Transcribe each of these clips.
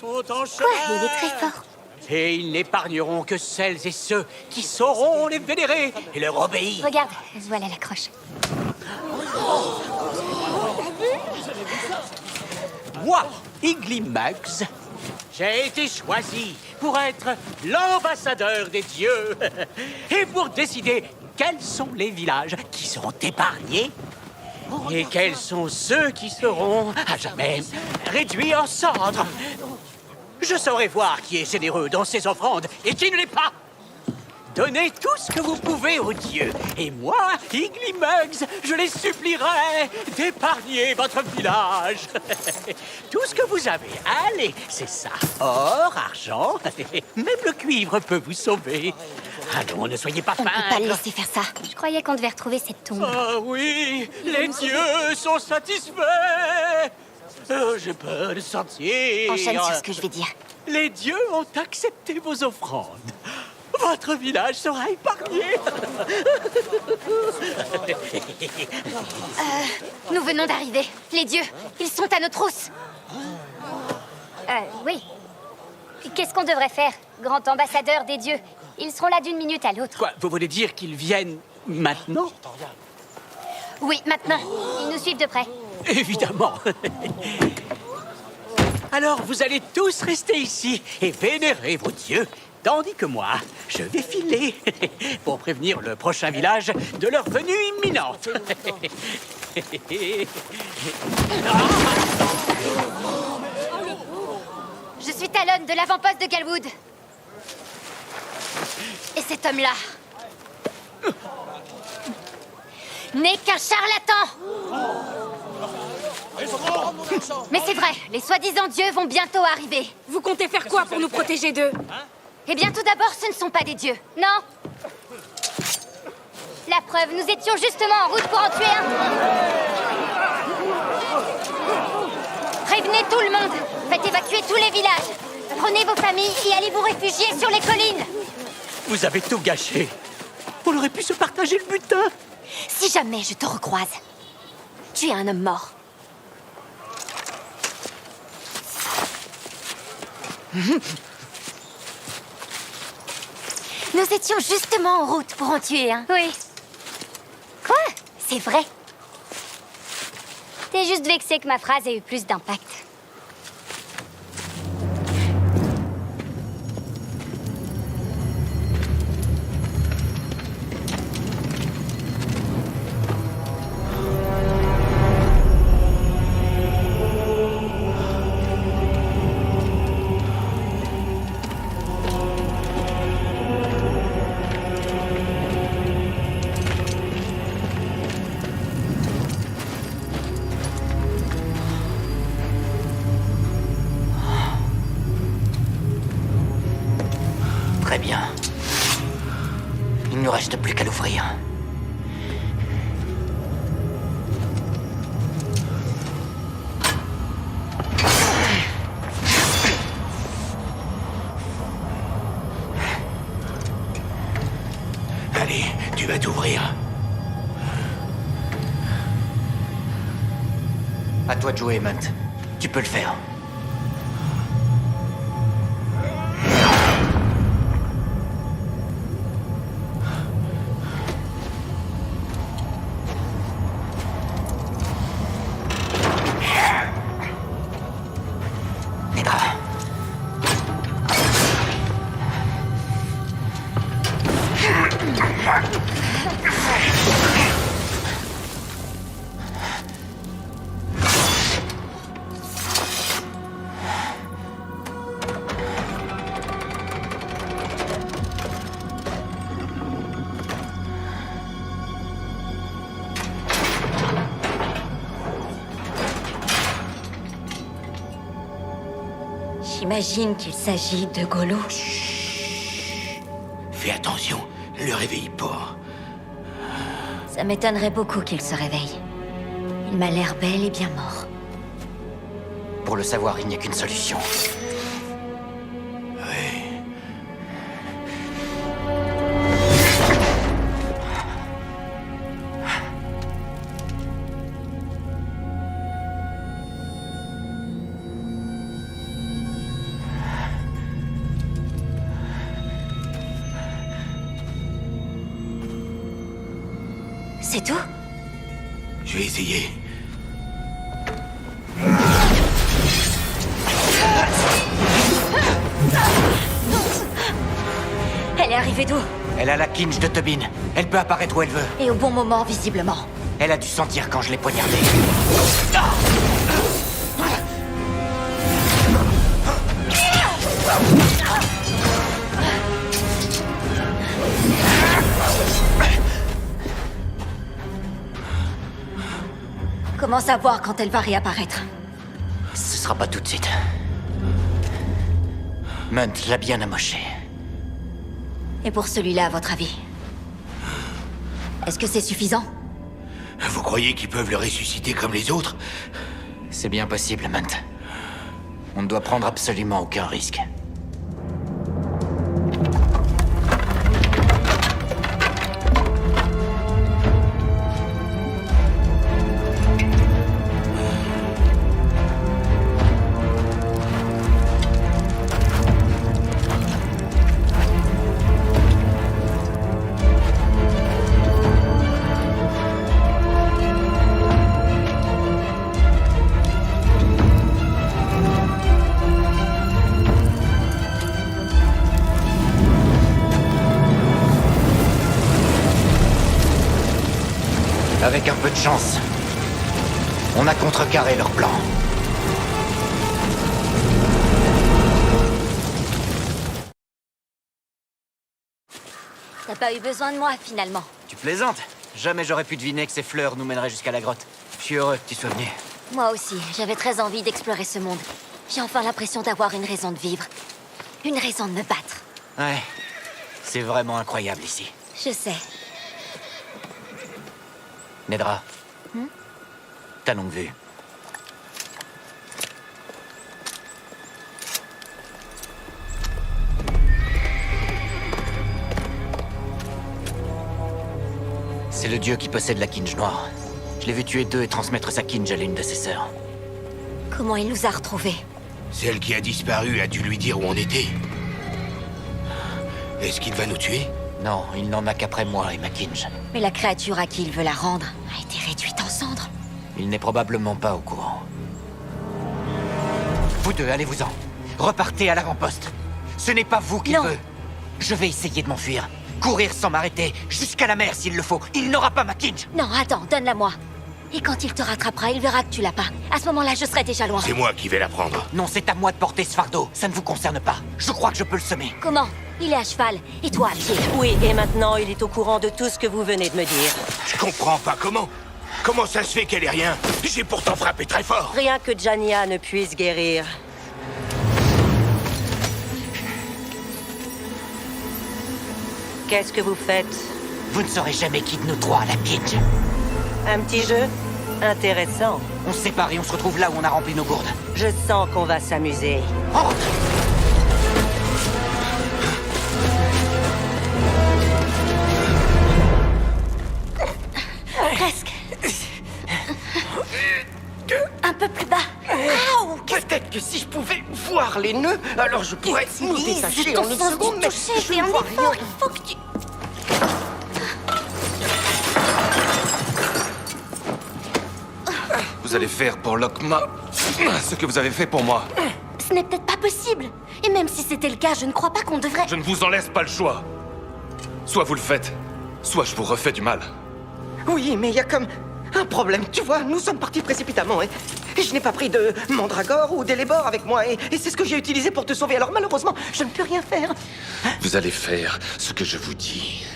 sont en chemin. Ouais, il est très fort. Et ils n'épargneront que celles et ceux qui sauront les vénérer et leur obéir. Regarde, voilà la croche. Moi, Iglymugs, j'ai été choisi pour être l'ambassadeur des dieux et pour décider quels sont les villages qui seront épargnés et quels sont ceux qui seront à jamais réduits en cendres. Je saurai voir qui est généreux dans ses offrandes et qui ne l'est pas. Donnez tout ce que vous pouvez aux dieux. Et moi, Iglymugs, je les supplierai d'épargner votre village. Tout ce que vous avez, allez, c'est ça. Or, argent, même le cuivre peut vous sauver. Allons, ne soyez pas On ne peut pas le peintres. laisser faire ça. Je croyais qu'on devait retrouver cette tombe. Ah oui, les dieux sont satisfaits. J'ai peur de sortir. Enchaîne sur ce que je vais dire. Les dieux ont accepté vos offrandes. Votre village sera épargné. Nous venons d'arriver. Les dieux, ils sont à nos trousses. Oui. Qu'est-ce qu'on devrait faire, grand ambassadeur des dieux? Ils seront là d'une minute à l'autre. Quoi, vous voulez dire qu'ils viennent maintenant? Oui, maintenant. Ils nous suivent de près. Évidemment. Alors, vous allez tous rester ici et vénérer vos dieux, tandis que moi, je vais filer pour prévenir le prochain village de leur venue imminente. Je suis Talon de l'avant-poste de Galwood. Et cet homme-là n'est qu'un charlatan. Mais c'est vrai, les soi-disant dieux vont bientôt arriver. Vous comptez faire quoi pour nous protéger d'eux? Eh bien, tout d'abord, ce ne sont pas des dieux, non? La preuve, nous étions justement en route pour en tuer un. Prévenez tout le monde. Faites évacuer tous les villages. Prenez vos familles et allez vous réfugier sur les collines. Vous avez tout gâché. On aurait pu se partager le butin. Si jamais je te recroise, tu es un homme mort. Nous étions justement en route pour en tuer un. Oui. Quoi? C'est vrai. T'es juste vexé que ma phrase ait eu plus d'impact. Très bien. Il ne nous reste plus qu'à l'ouvrir. Allez, tu vas t'ouvrir. À toi de jouer, Munt. Tu peux le faire. Negra. J'imagine qu'il s'agit de Golo. Fais attention, le réveille pas. Ça m'étonnerait beaucoup qu'il se réveille. Il m'a l'air bel et bien mort. Pour le savoir, il n'y a qu'une solution. C'est tout? Je vais essayer. Elle est arrivée d'où? Elle a la kinge de Tobin. Elle peut apparaître où elle veut. Et au bon moment, visiblement. Elle a dû sentir quand je l'ai poignardée. Comment savoir quand elle va réapparaître? Ce sera pas tout de suite. Munt l'a bien amoché. Et pour celui-là, à votre avis? Est-ce que c'est suffisant? Vous croyez qu'ils peuvent le ressusciter comme les autres? C'est bien possible, Munt. On ne doit prendre absolument aucun risque. Avec un peu de chance, on a contrecarré leur plan. T'as pas eu besoin de moi, finalement. Tu plaisantes? Jamais j'aurais pu deviner que ces fleurs nous mèneraient jusqu'à la grotte. Je suis heureux que tu sois venu. Moi aussi, j'avais très envie d'explorer ce monde. J'ai enfin l'impression d'avoir une raison de vivre. Une raison de me battre. Ouais, c'est vraiment incroyable ici. Je sais. Nedra, t'as longue vue. C'est le dieu qui possède la kinge noire. Je l'ai vu tuer 2 et transmettre sa kinge à l'une de ses sœurs. Comment il nous a retrouvés? Celle qui a disparu a dû lui dire où on était. Est-ce qu'il va nous tuer? Non, il n'en a qu'après moi et ma kinge. Mais la créature à qui il veut la rendre a été réduite en cendres. Il n'est probablement pas au courant. Vous deux, allez-vous-en. Repartez à l'avant-poste. Ce n'est pas vous qu'il Non. veut. Je vais essayer de m'enfuir. Courir sans m'arrêter, jusqu'à la mer s'il le faut. Il n'aura pas ma kinge. Non, attends, donne-la-moi. Et quand il te rattrapera, il verra que tu l'as pas. À ce moment-là, je serai déjà loin. C'est moi qui vais la prendre. Non, c'est à moi de porter ce fardeau. Ça ne vous concerne pas. Je crois que je peux le semer. Comment? Il est à cheval, et toi à pied. Oui, et maintenant, il est au courant de tout ce que vous venez de me dire. Je comprends pas comment. Comment ça se fait qu'elle ait rien? J'ai pourtant frappé très fort. Rien que Jania ne puisse guérir. Qu'est-ce que vous faites? Vous ne saurez jamais qui de nous trois a la kinge. Un petit jeu? Intéressant. On se sépare et on se retrouve là où on a rempli nos gourdes. Je sens qu'on va s'amuser. Entre! Presque. Un peu plus bas. Peut-être que si je pouvais voir les nœuds, alors je pourrais nous détacher en une seconde, mais je ne vois rien. Il faut que tu... Vous allez faire pour Lokma ce que vous avez fait pour moi. Ce n'est peut-être pas possible. Et même si c'était le cas, je ne crois pas qu'on devrait... Je ne vous en laisse pas le choix. Soit vous le faites, soit je vous refais du mal. Oui, mais il y a comme un problème. Tu vois, nous sommes partis précipitamment et je n'ai pas pris de mandragore ou d'élébore avec moi et c'est ce que j'ai utilisé pour te sauver. Alors malheureusement, je ne peux rien faire. Vous allez faire ce que je vous dis.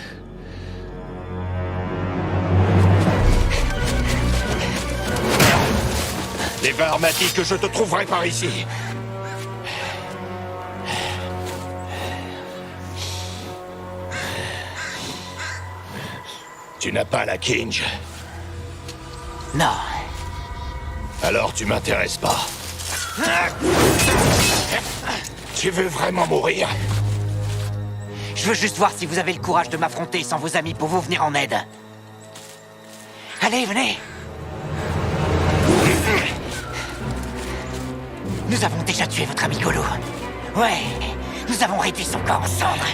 Les barres m'a dit que je te trouverai par ici. Tu n'as pas la kinge. Non. Alors tu m'intéresses pas. Tu veux vraiment mourir? Je veux juste voir si vous avez le courage de m'affronter sans vos amis pour vous venir en aide. Allez, venez. Nous avons déjà tué votre ami Golo. Ouais, nous avons réduit son corps en cendres.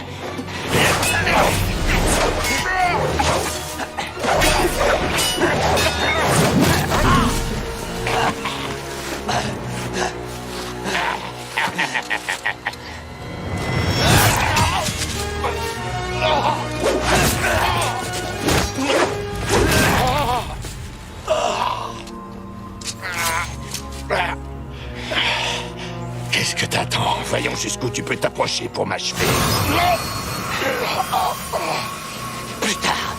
Qu'est-ce que t'attends? Voyons jusqu'où tu peux t'approcher pour m'achever. Plus tard.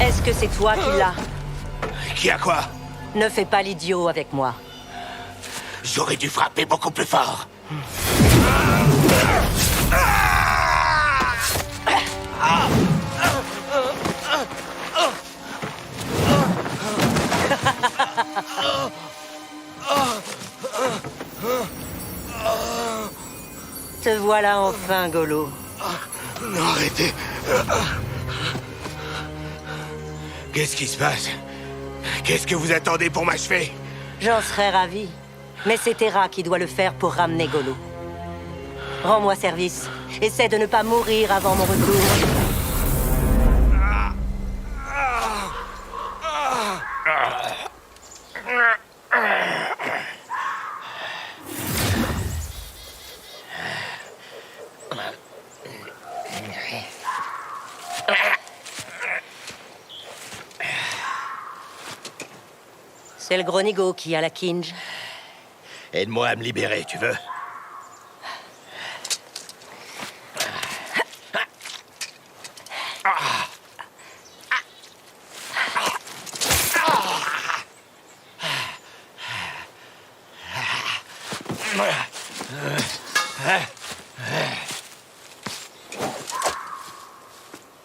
Est-ce que c'est toi qui l'as? Qui a quoi? Ne fais pas l'idiot avec moi. J'aurais dû frapper beaucoup plus fort. Te voilà enfin, Golo. Non, arrêtez. Qu'est-ce qui se passe? Qu'est-ce que vous attendez pour m'achever? J'en serais ravi. Mais c'est Terra qui doit le faire pour ramener Golo. Rends-moi service. Essaie de ne pas mourir avant mon retour. C'est le gros Nigo qui a la Kinj. Aide-moi à me libérer, tu veux?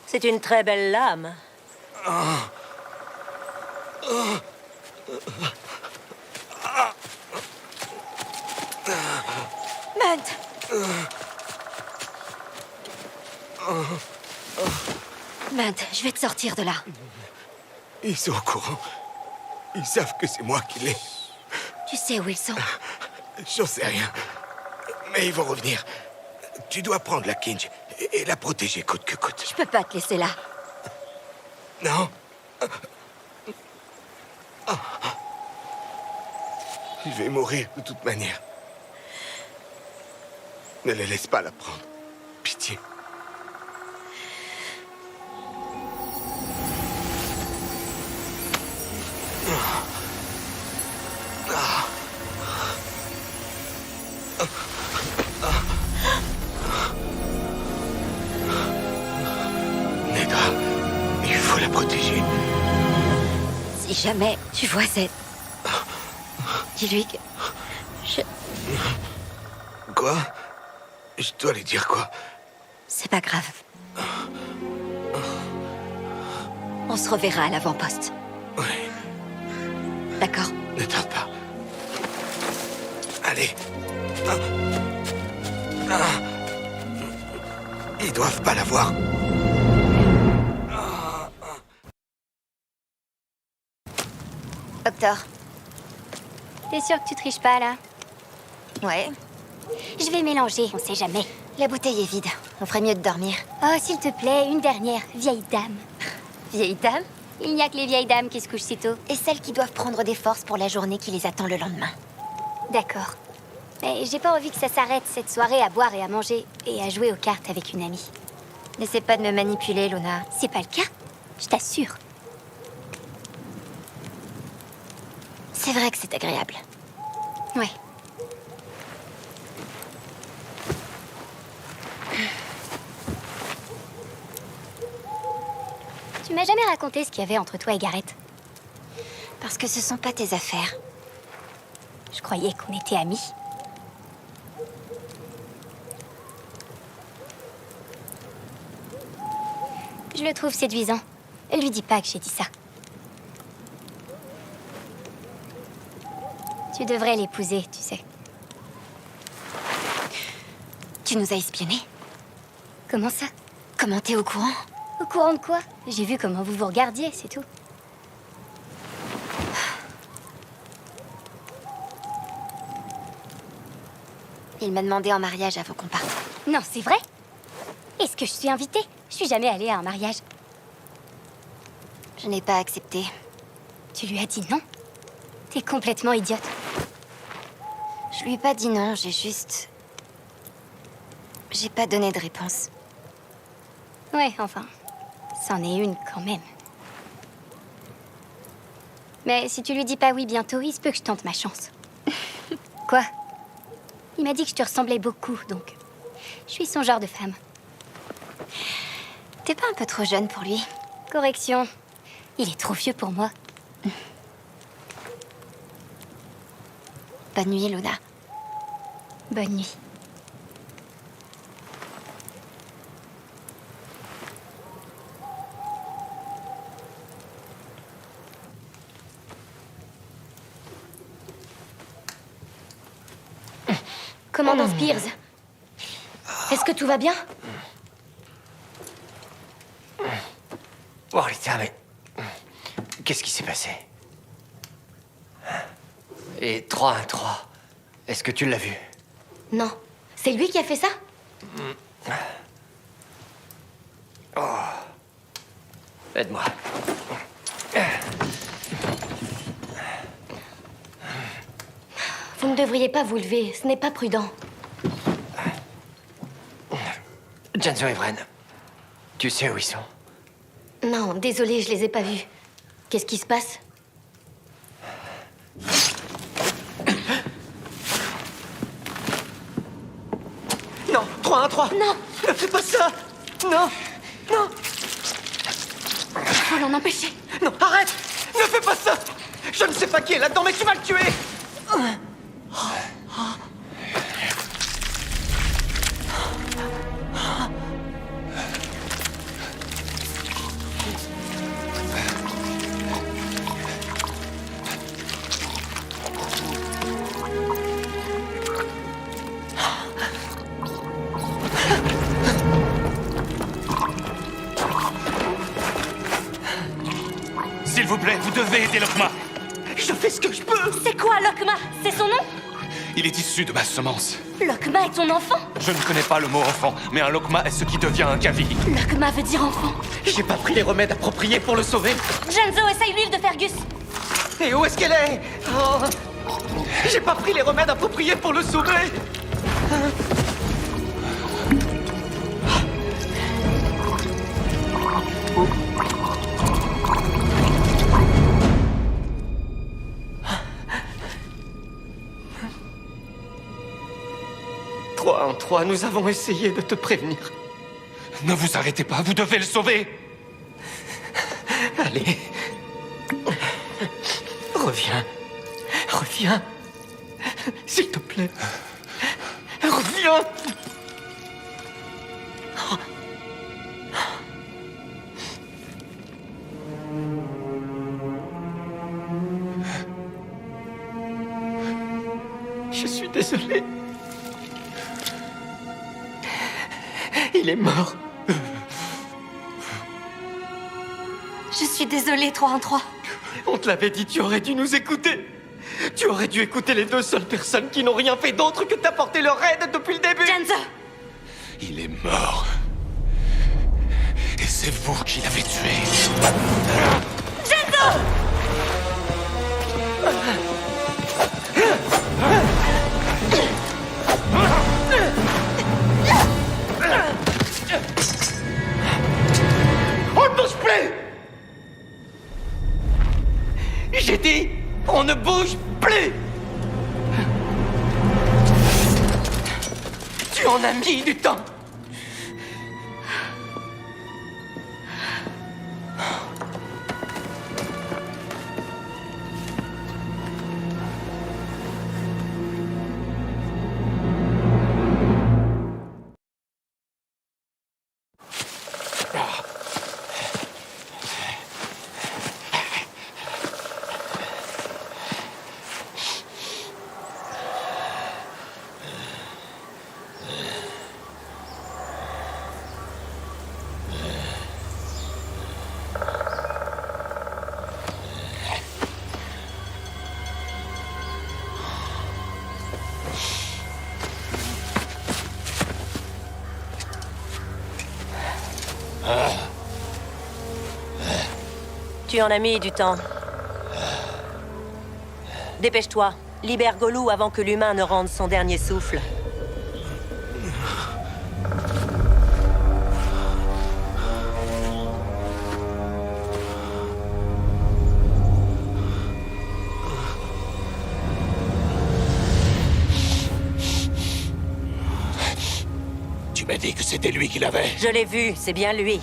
C'est une très belle lame. Mad, je vais te sortir de là. Ils sont au courant. Ils savent que c'est moi qui l'ai. Tu sais où ils sont? J'en sais rien. Mais ils vont revenir. Tu dois prendre la Kinj et la protéger coûte que coûte. Je peux pas te laisser là. Non? Il va mourir de toute manière. Ne les laisse pas la prendre. Pitié. Nedra, il faut la protéger. Si jamais tu vois cette... Dis-lui que... Quoi? Je dois lui dire quoi? C'est pas grave. On se reverra à l'avant-poste. Oui, D'accord? ne tarde pas. Allez. Ils doivent pas la voir. Docteur. T'es sûr que tu triches pas, là? Ouais. Je vais mélanger, on sait jamais. La bouteille est vide. On ferait mieux de dormir. Oh, s'il te plaît, une dernière, vieille dame. Vieille dame? Il n'y a que les vieilles dames qui se couchent si tôt. Et celles qui doivent prendre des forces pour la journée qui les attend le lendemain. D'accord. Mais j'ai pas envie que ça s'arrête, cette soirée, à boire et à manger, et à jouer aux cartes avec une amie. N'essaie pas de me manipuler, Luna. C'est pas le cas, je t'assure. C'est vrai que c'est agréable. Ouais. Tu m'as jamais raconté ce qu'il y avait entre toi et Gareth. Parce que ce sont pas tes affaires. Je croyais qu'on était amis. Je le trouve séduisant. Lui dis pas que j'ai dit ça. Tu devrais l'épouser, tu sais. Tu nous as espionnés? Comment ça? Comment t'es au courant? Au courant de quoi? J'ai vu comment vous vous regardiez, c'est tout. Il m'a demandé en mariage avant qu'on parte. Non, c'est vrai? Est-ce que je suis invitée? Je suis jamais allée à un mariage. Je n'ai pas accepté. Tu lui as dit non? T'es complètement idiote. Je lui ai pas dit non, j'ai juste... J'ai pas donné de réponse. Ouais, enfin, c'en est une quand même. Mais si tu lui dis pas oui bientôt, il se peut que je tente ma chance. Quoi? Il m'a dit que je te ressemblais beaucoup, donc... Je suis son genre de femme. T'es pas un peu trop jeune pour lui? Correction. Il est trop vieux pour moi. Bonne nuit, Luna. Bonne nuit. Commandant Spears, est-ce que tout va bien? Oh, Rita, mais... Qu'est-ce qui s'est passé? Et 3-1-3, est-ce que tu l'as vu? Non. C'est lui qui a fait ça? Aide-moi. Vous ne devriez pas vous lever, ce n'est pas prudent. Janzo et Vren, tu sais où ils sont? Non, désolé, je les ai pas vus. Qu'est-ce qui se passe? Non, 3-1-3. Non! Ne fais pas ça. Non, non, Faut l'en empêcher. non, arrête. Ne fais pas ça. Je ne sais pas qui est là-dedans, mais tu vas le tuer. S'il vous plaît, vous devez aider Lokma. Je fais ce que je peux. C'est quoi, Lokma? C'est son nom? Il est issu de ma semence. Lokma est ton enfant? Je ne connais pas le mot enfant, mais un Lokma est ce qui devient un Kavi. Lokma veut dire enfant. J'ai pas pris les remèdes appropriés pour le sauver. Janzo, essaye l'huile de Fergus. Et où est-ce qu'elle est? Oh, j'ai pas pris les remèdes appropriés pour le sauver. En 3, nous avons essayé de te prévenir. Ne vous arrêtez pas, vous devez le sauver. Allez. Reviens. Reviens. S'il te plaît. Reviens. Je suis désolé. Il est mort. Je suis désolée, 3-1-3. On te l'avait dit, tu aurais dû nous écouter. Tu aurais dû écouter les deux seules personnes qui n'ont rien fait d'autre que t'apporter leur aide depuis le début. Janzo! Il est mort. Et c'est vous qui l'avez tué. Janzo! On ne bouge plus. J'ai dit, on ne bouge plus. Tu en as mis du temps. Tu en as mis du temps. Dépêche-toi. Libère Golou avant que l'humain ne rende son dernier souffle. Tu m'as dit que c'était lui qui l'avait. Je l'ai vu, c'est bien lui.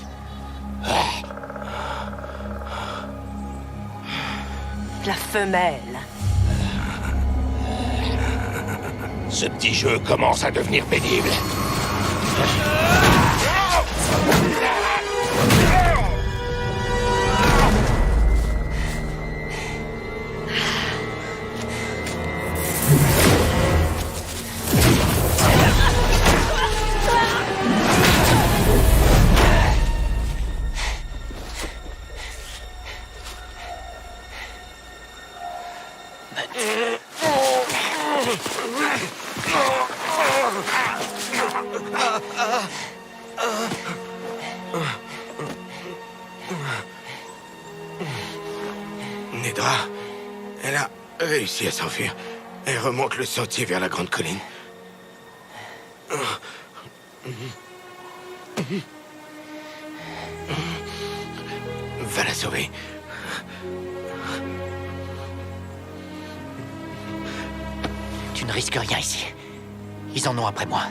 La femelle. Ce petit jeu commence à devenir pénible. Nedra, elle a réussi à s'enfuir. Elle remonte le sentier vers la grande colline. Va la sauver. Tu ne risques rien ici. Ils en ont après moi.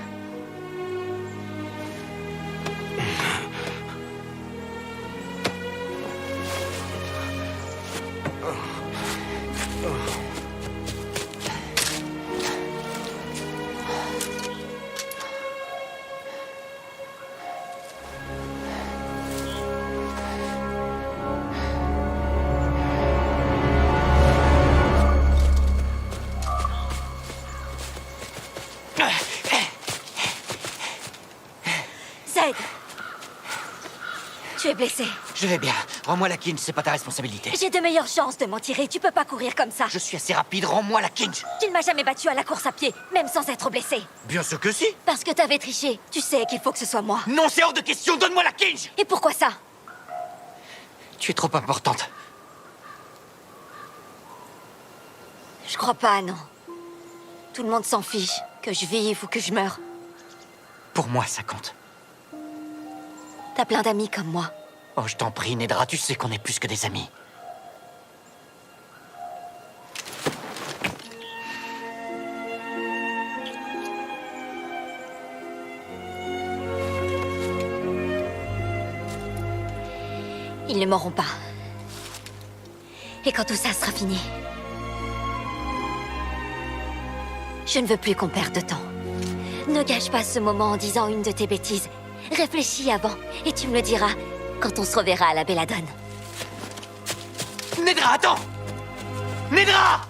Zed! Tu es blessé. Je vais bien. Rends-moi la Kinj, c'est pas ta responsabilité. J'ai de meilleures chances de m'en tirer. Tu peux pas courir comme ça. Je suis assez rapide, rends-moi la Kinj. Tu ne m'as jamais battu à la course à pied, même sans être blessé. Bien sûr que si. Parce que t'avais triché. Tu sais qu'il faut que ce soit moi. Non, c'est hors de question, donne-moi la Kinj. Et pourquoi ça? Tu es trop importante. Je crois pas, non. Tout le monde s'en fiche, que je vive ou que je meure. Pour moi, ça compte. T'as plein d'amis comme moi. Oh, je t'en prie, Nedra, tu sais qu'on est plus que des amis. Ils ne mourront pas. Et quand tout ça sera fini, je ne veux plus qu'on perde de temps. Ne gâche pas ce moment en disant une de tes bêtises. Réfléchis avant, et tu me le diras quand on se reverra à la Belladone. Nedra, attends! Nedra!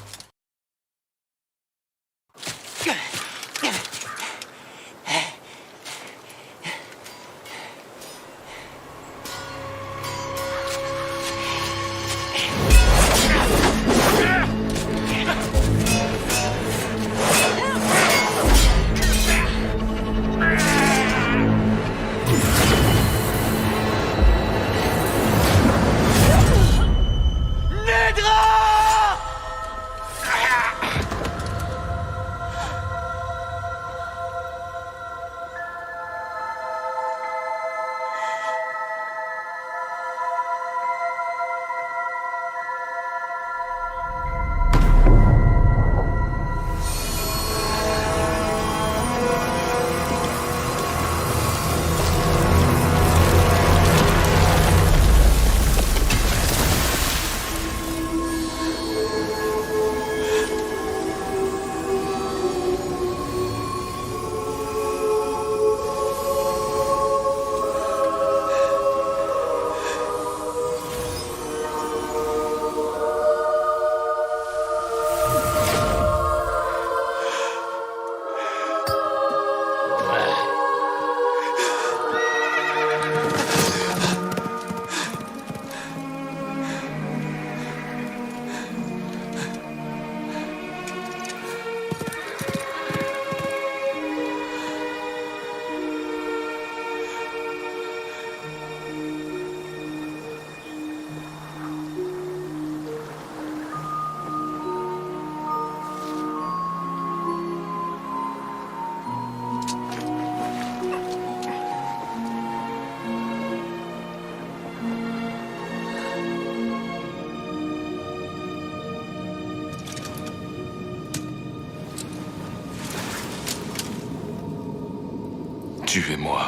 Tuez-moi.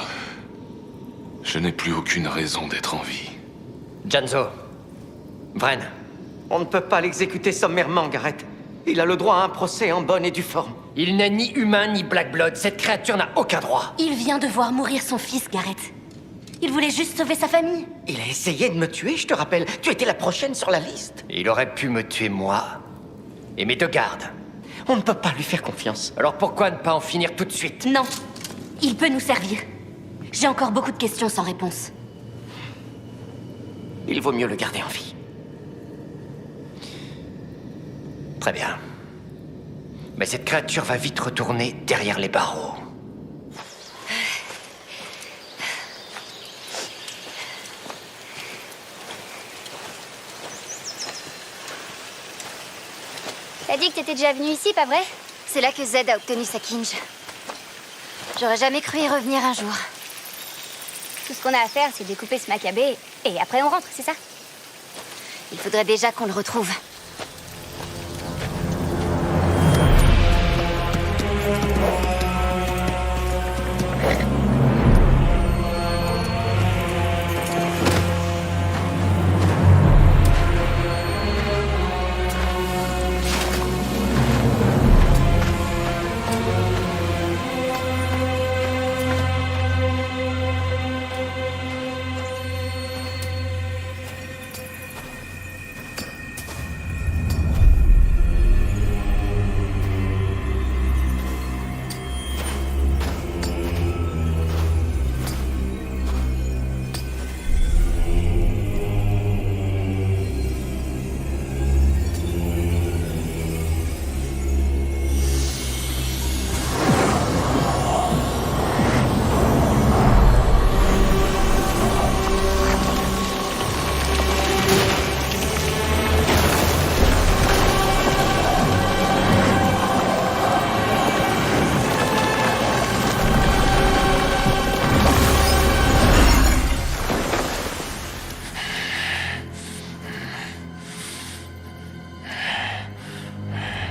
Je n'ai plus aucune raison d'être en vie. Janzo. Vren. On ne peut pas l'exécuter sommairement, Gareth. Il a le droit à un procès en bonne et due forme. Il n'est ni humain ni Black Blood. Cette créature n'a aucun droit. Il vient de voir mourir son fils, Gareth. Il voulait juste sauver sa famille. Il a essayé de me tuer, je te rappelle. Tu étais la prochaine sur la liste. Il aurait pu me tuer moi et mes deux gardes. On ne peut pas lui faire confiance. Alors pourquoi ne pas en finir tout de suite? Non. Il peut nous servir. J'ai encore beaucoup de questions sans réponse. Il vaut mieux le garder en vie. Très bien. Mais cette créature va vite retourner derrière les barreaux. T'as dit que t'étais déjà venu ici, pas vrai? C'est là que Zed a obtenu sa kinge. J'aurais jamais cru y revenir un jour. Tout ce qu'on a à faire, c'est découper ce macabé, et après on rentre, c'est ça? Il faudrait déjà qu'on le retrouve.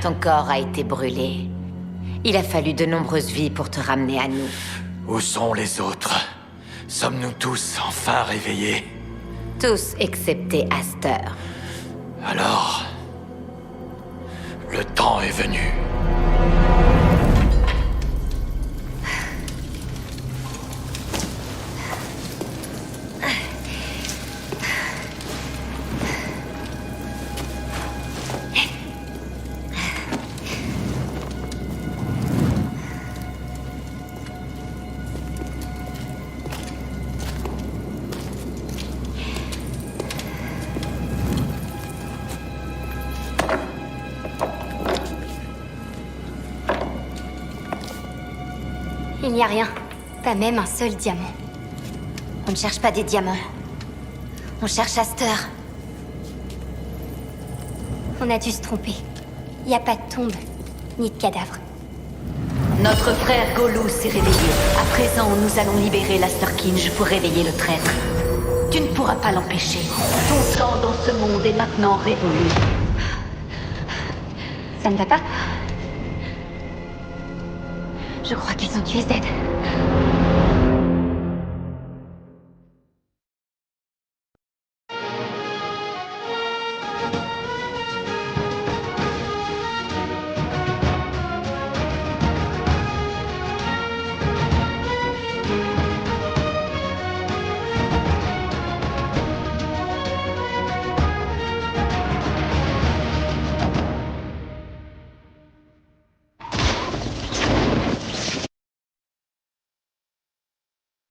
Ton corps a été brûlé. Il a fallu de nombreuses vies pour te ramener à nous. Où sont les autres? Sommes-nous tous enfin réveillés? Tous excepté Aster. Alors... le temps est venu. Il n'y a rien. Pas même un seul diamant. On ne cherche pas des diamants. On cherche Aster. On a dû se tromper. Il n'y a pas de tombe, ni de cadavre. Notre frère Golou s'est réveillé. À présent, nous allons libérer l'Asterkinge pour réveiller le traître. Tu ne pourras pas l'empêcher. Ton temps dans ce monde est maintenant révolu. Ça ne va pas? Je crois qu'ils ont tué Zed.